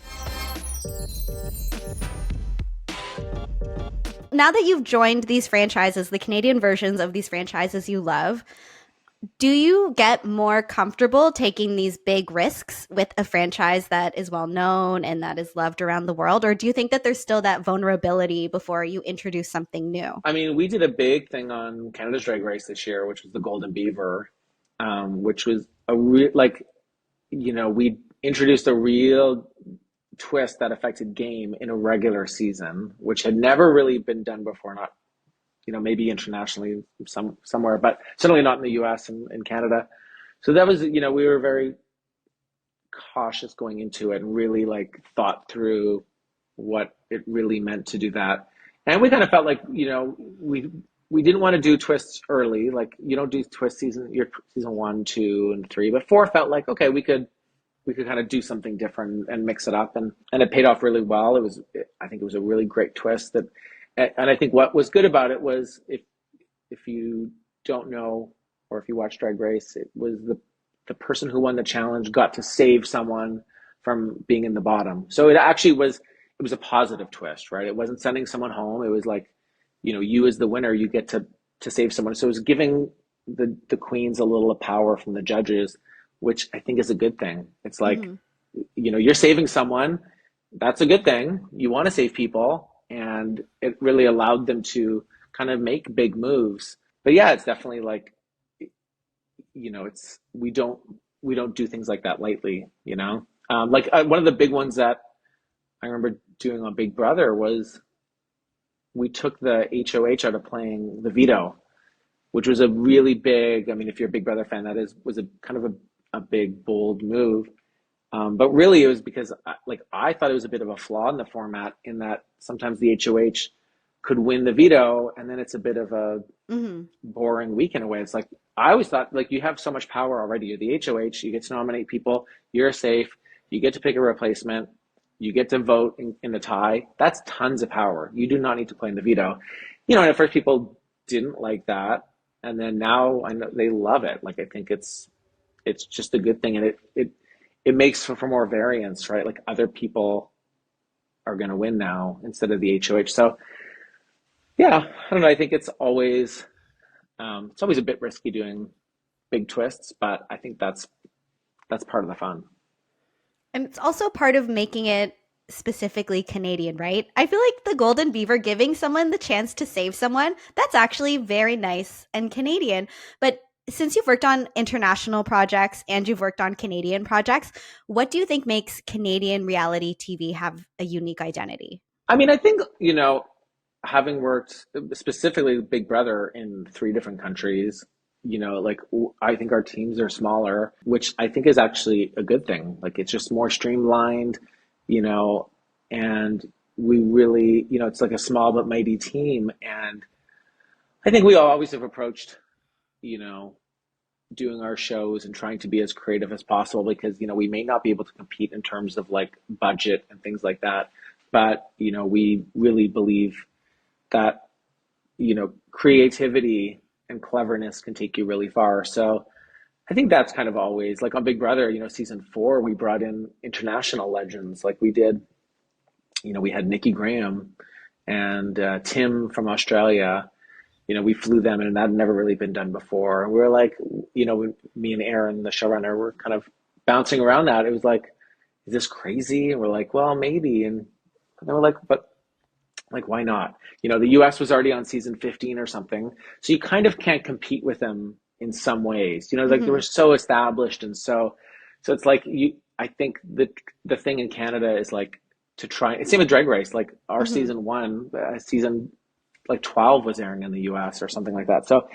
Now that you've joined these franchises, the Canadian versions of these franchises you love, do you get more comfortable taking these big risks with a franchise that is well known and that is loved around the world? Or do you think that there's still that vulnerability before you introduce something new? I mean, we did a big thing on Canada's Drag Race this year, which was the Golden Beaver, which was a real like we introduced a real twist that affected game in a regular season, which had never really been done before. Not maybe internationally somewhere, but certainly not in the U.S. and in Canada. So that was we were very cautious going into it and really like thought through what it really meant to do that. And we kind of felt like we didn't want to do twists early. Like you don't do twist your season 1, 2, and 3, but 4 felt like okay, we could kind of do something different and mix it up, and it paid off really well. I think it was a really great twist and I think what was good about it was if you don't know or if you watch Drag Race, it was the person who won the challenge got to save someone from being in the bottom. So it was a positive twist, right? It wasn't sending someone home. It was like, you as the winner, you get to save someone. So it was giving the queens a little power from the judges, which I think is a good thing. It's like, Hmm. you're saving someone. That's a good thing. You want to save people. And it really allowed them to kind of make big moves. But yeah, it's definitely like, it's we don't do things like that lightly. Like one of the big ones that I remember doing on Big Brother was we took the HOH out of playing the veto, which was a really big. I mean, if you're a Big Brother fan, was a kind of a big bold move. But really, it was because I thought it was a bit of a flaw in the format in that sometimes the HOH could win the veto, and then it's a bit of a Hmm. boring week in a way. It's like I always thought like you have so much power already. You're the HOH, you get to nominate people, you're safe, you get to pick a replacement, you get to vote in the tie. That's tons of power. You do not need to play in the veto. And at first people didn't like that, and then now I know they love it. Like I think it's just a good thing, and it makes for more variance, right? Like other people are going to win now instead of the HOH. So yeah, I don't know. I think it's always a bit risky doing big twists, but I think that's part of the fun. And it's also part of making it specifically Canadian, right? I feel like the Golden Beaver giving someone the chance to save someone, that's actually very nice and Canadian. But since you've worked on international projects and you've worked on Canadian projects, what do you think makes Canadian reality TV have a unique identity? I mean, I think, having worked specifically with Big Brother in 3 different countries, like I think our teams are smaller, which I think is actually a good thing. Like it's just more streamlined, you know, and we really, it's like a small but mighty team. And I think we always have approached, you know, doing our shows and trying to be as creative as possible because, we may not be able to compete in terms of like budget and things like that. But, we really believe that, creativity and cleverness can take you really far. So I think that's kind of always like on Big Brother, season 4, we brought in international legends. Like we did, we had Nikki Graham and Tim from Australia. we flew them, and that had never really been done before. And we were like, me and Aaron, the showrunner, were kind of bouncing around that. It was like, is this crazy? And we're like, well, maybe. And they were like, but like, why not? The US was already on season 15 or something. So you kind of can't compete with them in some ways. Like they were Hmm. so established, and so it's like I think the thing in Canada is like to try. It's same with Drag Race. Like our Hmm. season one, season like 12 was airing in the US or something like that. So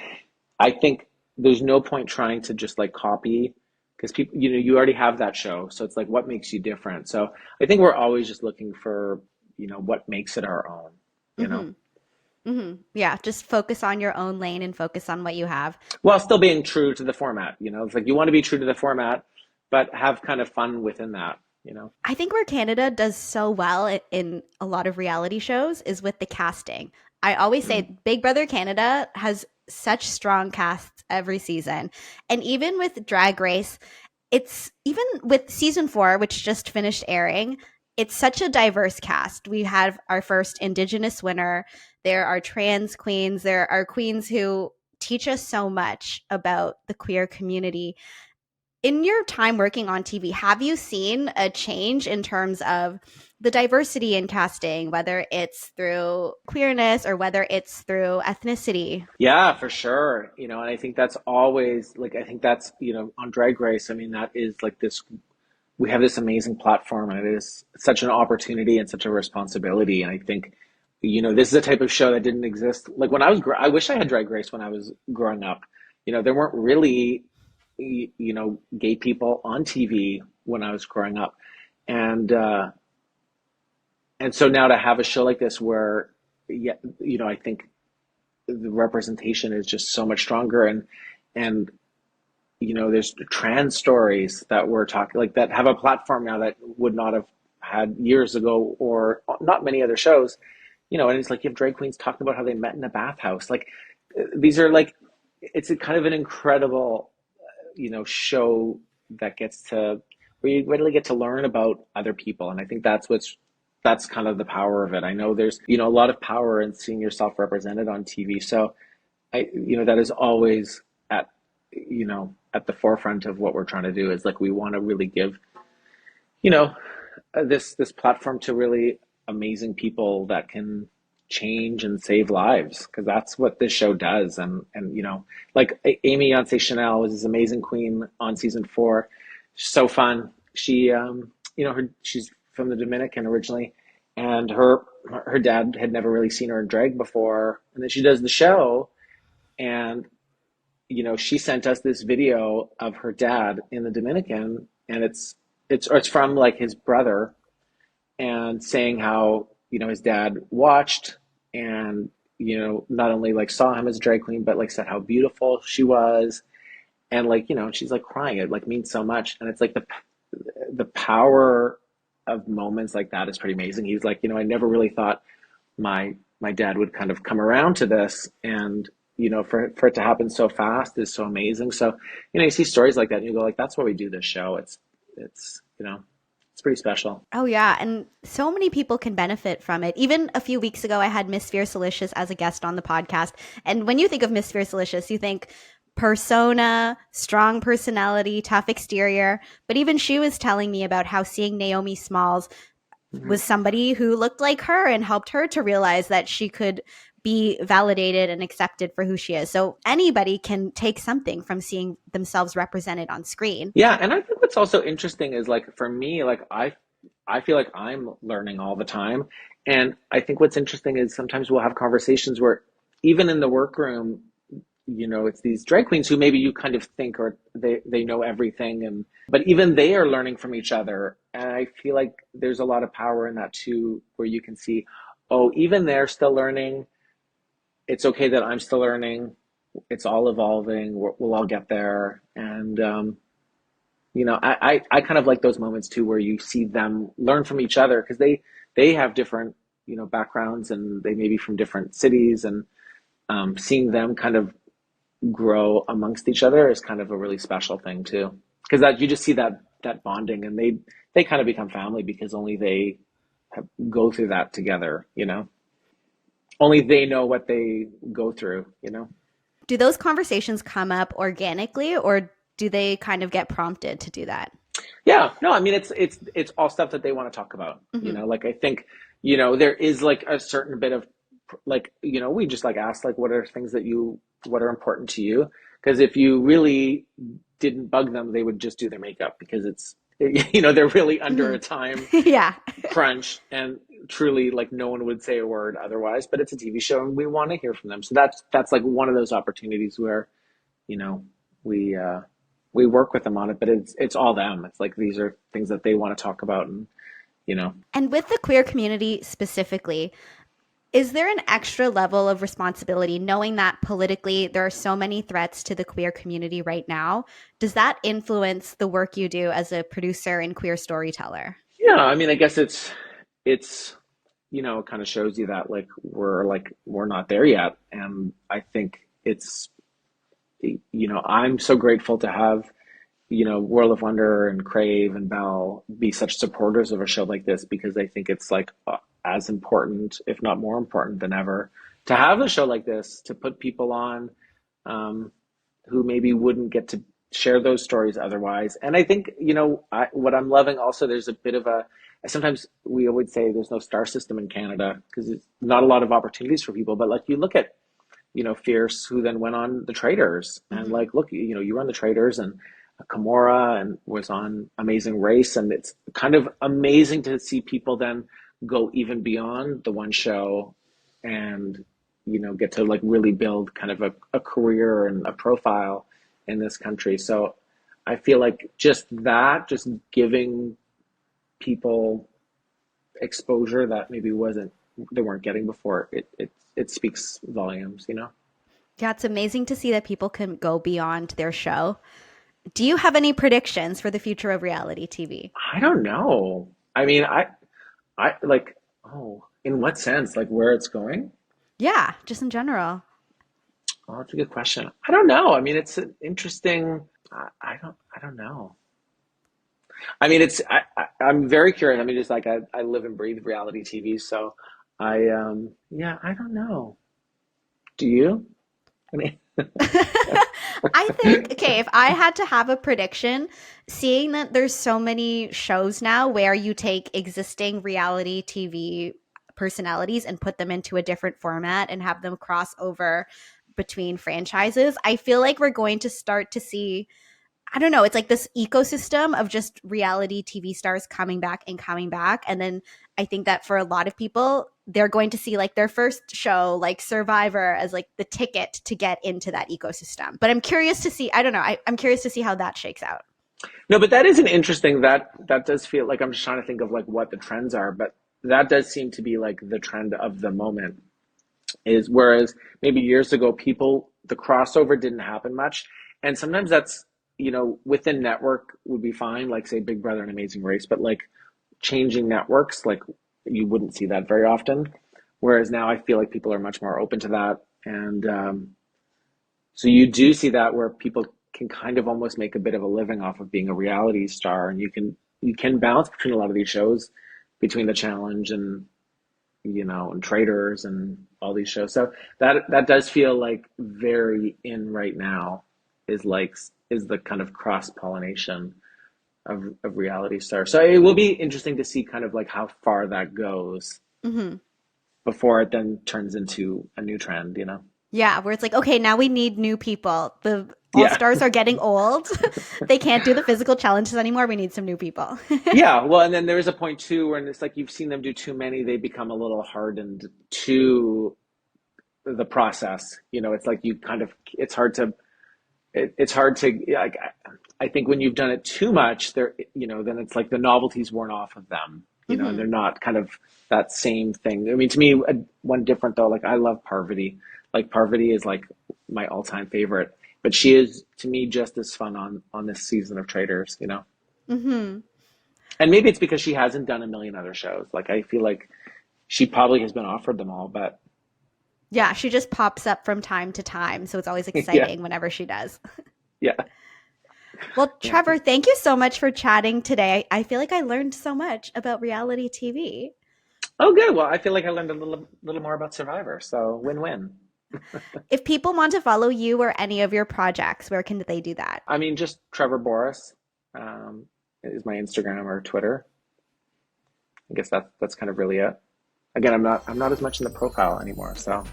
I think there's no point trying to just like copy, because people, you already have that show. So it's like, what makes you different? So I think we're always just looking for, what makes it our own. Hmm. Hmm. Yeah, just focus on your own lane and focus on what you have. While still being true to the format. It's like you want to be true to the format, but have kind of fun within that. I think where Canada does so well in a lot of reality shows is with the casting. I always Mm. say Big Brother Canada has such strong casts every season. And even with Drag Race, it's even with season 4, which just finished airing, it's such a diverse cast. We have our first Indigenous winner. There are trans queens. There are queens who teach us so much about the queer community. In your time working on TV, have you seen a change in terms of the diversity in casting, whether it's through queerness or whether it's through ethnicity? Yeah, for sure. And I think that's always like, I think that's, on Drag Race, I mean, that is like this, we have this amazing platform, and it is such an opportunity and such a responsibility. And I think, this is a type of show that didn't exist. Like when I wish I had Drag Race when I was growing up. There weren't really, gay people on TV when I was growing up. And, uh, and so now to have a show like this where, yeah, I think the representation is just so much stronger, and there's trans stories that we're talking, like, that have a platform now that would not have had years ago, or not many other shows. And it's like you have drag queens talking about how they met in a bathhouse. Like these are like, it's a kind of an incredible, show that gets to, where you really get to learn about other people. And I think that's kind of the power of it. I know there's, a lot of power in seeing yourself represented on TV. So that is always at the forefront of what we're trying to do, is like, we want to really give, you know, this platform to really amazing people that can change and save lives, because that's what this show does. And like Amy Yonce Chanel was this amazing queen on season 4. So fun. She she's from the Dominican originally, and her dad had never really seen her in drag before, and then she does the show, and she sent us this video of her dad in the Dominican, and it's from like his brother, and saying how his dad watched, and not only like saw him as a drag queen, but like said how beautiful she was, and like she's like crying. It like means so much, and it's like the power of moments like that is pretty amazing. He's like, I never really thought my dad would kind of come around to this, and for it to happen so fast is so amazing. So you see stories like that, and you go like, that's why we do this show. It's pretty special. Oh yeah, and so many people can benefit from it. Even a few weeks ago, I had Miss Fiercelicious as a guest on the podcast, and when you think of Miss Fiercelicious, you think persona, strong personality, tough exterior. But even she was telling me about how seeing Naomi Smalls Mhm. was somebody who looked like her and helped her to realize that she could be validated and accepted for who she is. So anybody can take something from seeing themselves represented on screen. Yeah, and I think what's also interesting is, like, for me, like, I feel like I'm learning all the time. And I think what's interesting is sometimes we'll have conversations where, even in the workroom, it's these drag queens who maybe you kind of think, or they know everything, and but even they are learning from each other. And I feel like there's a lot of power in that too, where you can see, oh, even they're still learning. It's okay that I'm still learning. It's all evolving. We'll all get there. And I kind of like those moments too, where you see them learn from each other, because they have different backgrounds, and they may be from different cities, and seeing them kind of grow amongst each other is kind of a really special thing too, because that you just see that bonding, and they kind of become family, because only they go through that together. only they know what they go through, you know? Do those conversations come up organically, or do they kind of get prompted to do that? Yeah, no, I mean it's all stuff that they want to talk about. You Hmm. know, like I think, there is like a certain bit of like, we just like ask like what are things that what are important to you? Because if you really didn't bug them, they would just do their makeup because it's they're really under Hmm. a time Yeah. crunch and truly like no one would say a word otherwise, but it's a TV show and we want to hear from them. So that's like one of those opportunities where, you know, we we work with them on it, but it's all them. It's like these are things that they want to talk about, and you know. And with the queer community specifically, is there an extra level of responsibility knowing that politically there are so many threats to the queer community right now? Does that influence the work you do as a producer and queer storyteller? Yeah, I mean, I guess it's it kind of shows you that we're not there yet, and I think it's I'm so grateful to have World of Wonder and Crave and Bell be such supporters of a show like this because I think it's like as important, if not more important than ever, to have a show like this to put people on um, who maybe wouldn't get to share those stories otherwise. And I think what I'm loving also there's a bit of a sometimes we would say there's no star system in Canada because there's not a lot of opportunities for people. But like you look at Fierce, who then went on The Traitors. And Hmm. like, look, you run The Traitors and Kimura and was on Amazing Race. And it's kind of amazing to see people then go even beyond the one show and, get to like really build kind of a career and a profile in this country. So I feel like just giving people exposure that maybe they weren't getting before, it speaks volumes, you know? Yeah, it's amazing to see that people can go beyond their show. Do you have any predictions for the future of reality TV? I don't know. I mean, I like, oh, in what sense? Like where it's going? Yeah, just in general. Oh, that's a good question. I don't know. I mean, it's an interesting, I don't know. I mean, I'm very curious. I mean, just like I live and breathe reality TV. So yeah, I don't know. Do you? I mean, I think, okay, if I had to have a prediction, seeing that there's so many shows now where you take existing reality TV personalities and put them into a different format and have them cross over between franchises, I feel like we're going to start to see, I don't know, it's like this ecosystem of just reality TV stars coming back and coming back. And then I think that for a lot of people, they're going to see like their first show, like Survivor, as like the ticket to get into that ecosystem. But I'm curious to see, I don't know, I'm curious to see how that shakes out. no, but that is an interesting that does feel like I'm just trying to think of like what the trends are, but that does seem to be like the trend of the moment is whereas maybe years ago the crossover didn't happen much, and sometimes that's within network would be fine, like say Big Brother and Amazing Race, but like changing networks, like you wouldn't see that very often, whereas now I feel like people are much more open to that, and so you do see that where people can kind of almost make a bit of a living off of being a reality star, and you can bounce between a lot of these shows, between the challenge and and Traders and all these shows. So that does feel like very in right now is the kind of cross pollination of reality stars. So it will be interesting to see kind of like how far that goes Hmm. before it then turns into a new trend, you know? Yeah, where it's like, okay, now we need new people. The all Yeah. stars are getting old. They can't do the physical challenges anymore. We need some new people. Yeah. Well, and then there is a point too where it's like you've seen them do too many, they become a little hardened to the process. It's like you kind of it's hard to like I think when you've done it too much there then it's like the novelty's worn off of them, and Hmm. they're not kind of that same thing. I mean, to me, one different though, like I love Parvati. Like Parvati is like my all-time favorite, but she is to me just as fun on this season of Traders. Hmm. And maybe it's because she hasn't done a million other shows. Like I feel like she probably has been offered them all, but Yeah, she just pops up from time to time. So it's always yeah, exciting whenever she does. yeah, Well, yeah. Trevor, thank you so much for chatting today. I feel like I learned so much about reality TV. Oh, good. Well, I feel like I learned a little more about Survivor, so win-win. If people want to follow you or any of your projects, where can they do that? I mean, just Trevor Boris um, is my Instagram or Twitter. I guess that's kind of really it. Again, I'm not as much in the profile anymore, so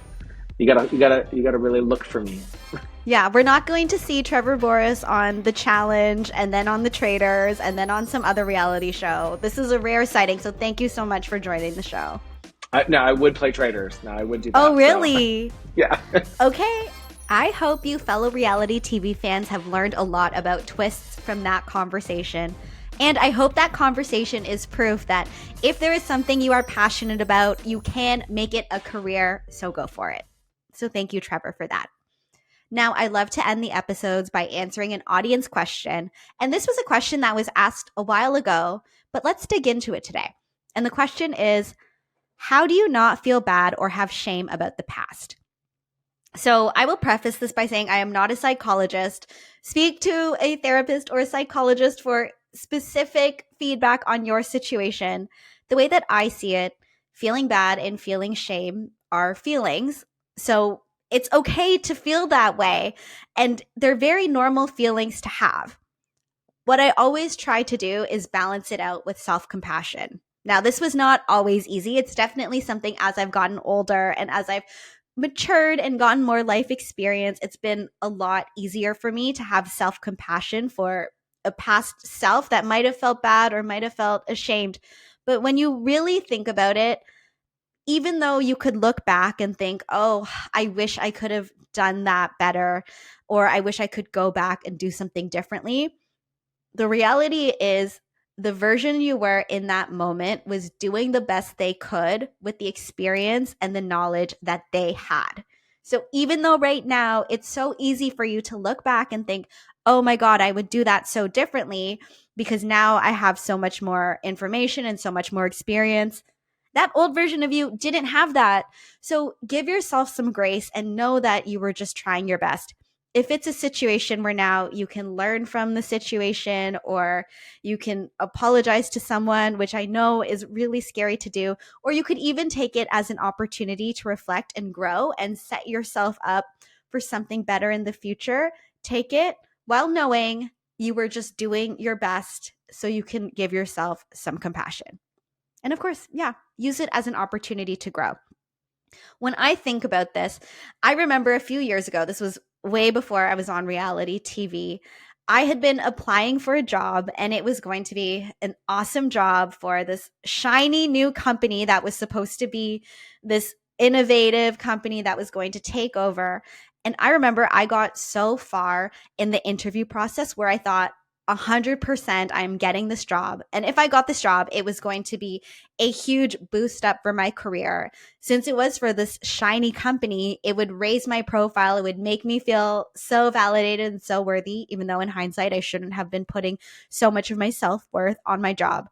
you gotta really look for me. Yeah, we're not going to see Trevor Boris on The Challenge and then on The Traders and then on some other reality show. This is a rare sighting, so thank you so much for joining the show. No, I would play traders. No, I would do Oh, that. So really? yeah. Okay. I hope you fellow reality TV fans have learned a lot about twists from that conversation. And I hope that conversation is proof that if there is something you are passionate about, you can make it a career, so go for it. So thank you, Trevor, for that. Now, I love to end the episodes by answering an audience question. And this was a question that was asked a while ago, but let's dig into it today. And the question is, how do you not feel bad or have shame about the past? So I will preface this by saying I am not a psychologist. Speak to a therapist or a psychologist for specific feedback on your situation. The way that I see it, feeling bad and feeling shame are feelings. So it's okay to feel that way. And they're very normal feelings to have. What I always try to do is balance it out with self-compassion. Now, this was not always easy. It's definitely something as I've gotten older and as I've matured and gotten more life experience, it's been a lot easier for me to have self-compassion for a past self that might have felt bad or might have felt ashamed. But when you really think about it, even though you could look back and think, oh, I wish I could have done that better, or I wish I could go back and do something differently, the reality is the version you were in that moment was doing the best they could with the experience and the knowledge that they had. So even though right now it's so easy for you to look back and think, oh my God, I would do that so differently because now I have so much more information and so much more experience. That old version of you didn't have that. So give yourself some grace and know that you were just trying your best. If it's a situation where now you can learn from the situation or you can apologize to someone, which I know is really scary to do, or you could even take it as an opportunity to reflect and grow and set yourself up for something better in the future, take it while knowing you were just doing your best so you can give yourself some compassion. And of course, yeah, use it as an opportunity to grow. When I think about this, I remember a few years ago, this was way before I was on reality TV. I had been applying for a job and it was going to be an awesome job for this shiny new company that was supposed to be this innovative company that was going to take over. And I remember I got so far in the interview process where I thought, 100% I'm getting this job. And if I got this job, it was going to be a huge boost up for my career. Since it was for this shiny company, it would raise my profile. It would make me feel so validated and so worthy, even though in hindsight, I shouldn't have been putting so much of my self-worth on my job.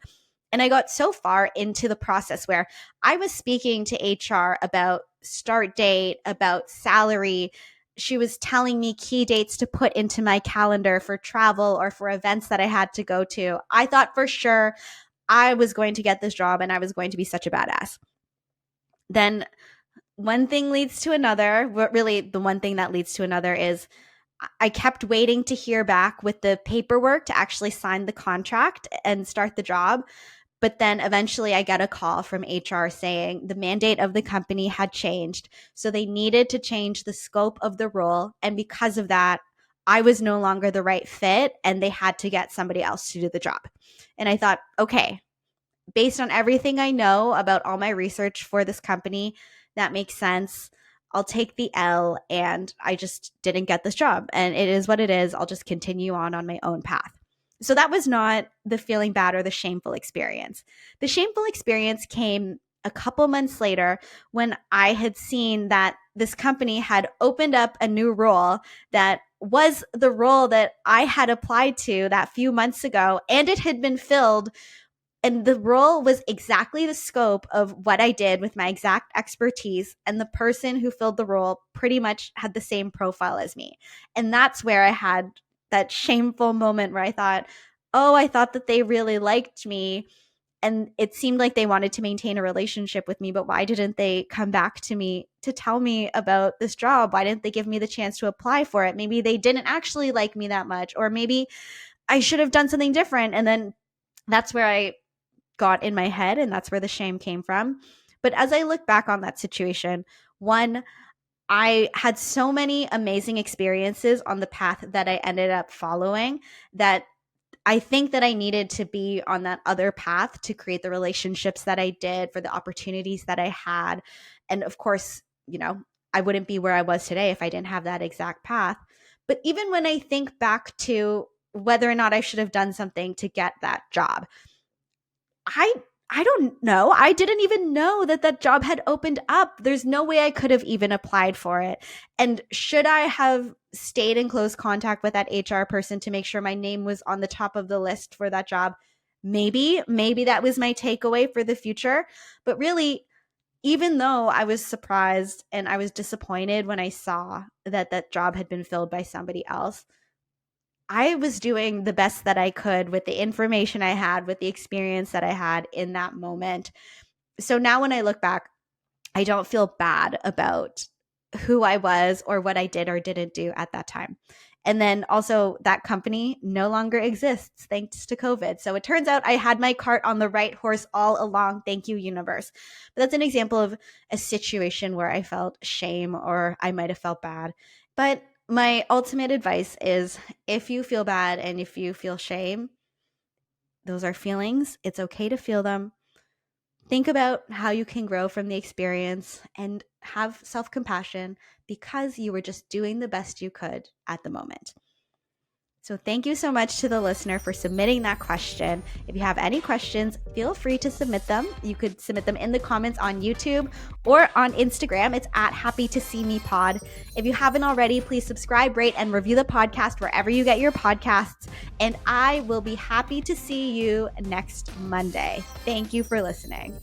And I got so far into the process where I was speaking to HR about start date, about salary. She was telling me key dates to put into my calendar for travel or for events that I had to go to. I thought for sure I was going to get this job and I was going to be such a badass. Then one thing leads to another. Really, the one thing that leads to another is I kept waiting to hear back with the paperwork to actually sign the contract and start the job. But then eventually I got a call from HR saying the mandate of the company had changed. So they needed to change the scope of the role. And because of that, I was no longer the right fit and they had to get somebody else to do the job. And I thought, okay, based on everything I know about all my research for this company, that makes sense. I'll take the L, and I just didn't get this job. And it is what it is. I'll just continue on my own path. So that was not the feeling bad or the shameful experience. The shameful experience came a couple months later when I had seen that this company had opened up a new role that was the role that I had applied to that few months ago, and it had been filled. And the role was exactly the scope of what I did with my exact expertise. And the person who filled the role pretty much had the same profile as me. And that's where I had that shameful moment where I thought, oh, I thought that they really liked me. And it seemed like they wanted to maintain a relationship with me, but why didn't they come back to me to tell me about this job? Why didn't they give me the chance to apply for it? Maybe they didn't actually like me that much, or maybe I should have done something different. And then that's where I got in my head, and that's where the shame came from. But as I look back on that situation, one, I had so many amazing experiences on the path that I ended up following that I think that I needed to be on that other path to create the relationships that I did, for the opportunities that I had. And of course, I wouldn't be where I was today if I didn't have that exact path. But even when I think back to whether or not I should have done something to get that job, I don't know. I didn't even know that job had opened up. There's no way I could have even applied for it. And should I have stayed in close contact with that HR person to make sure my name was on the top of the list for that job? Maybe that was my takeaway for the future. But really, even though I was surprised and I was disappointed when I saw that job had been filled by somebody else, I was doing the best that I could with the information I had, with the experience that I had in that moment. So now when I look back, I don't feel bad about who I was or what I did or didn't do at that time. And then also, that company no longer exists thanks to COVID. So it turns out I had my cart on the right horse all along. Thank you, universe. But that's an example of a situation where I felt shame, or I might have felt bad. But my ultimate advice is, if you feel bad and if you feel shame, those are feelings. It's okay to feel them. Think about how you can grow from the experience and have self-compassion, because you were just doing the best you could at the moment. So thank you so much to the listener for submitting that question. If you have any questions, feel free to submit them. You could submit them in the comments on YouTube or on Instagram. It's at Happy to See Me Pod. If you haven't already, please subscribe, rate, and review the podcast wherever you get your podcasts. And I will be happy to see you next Monday. Thank you for listening.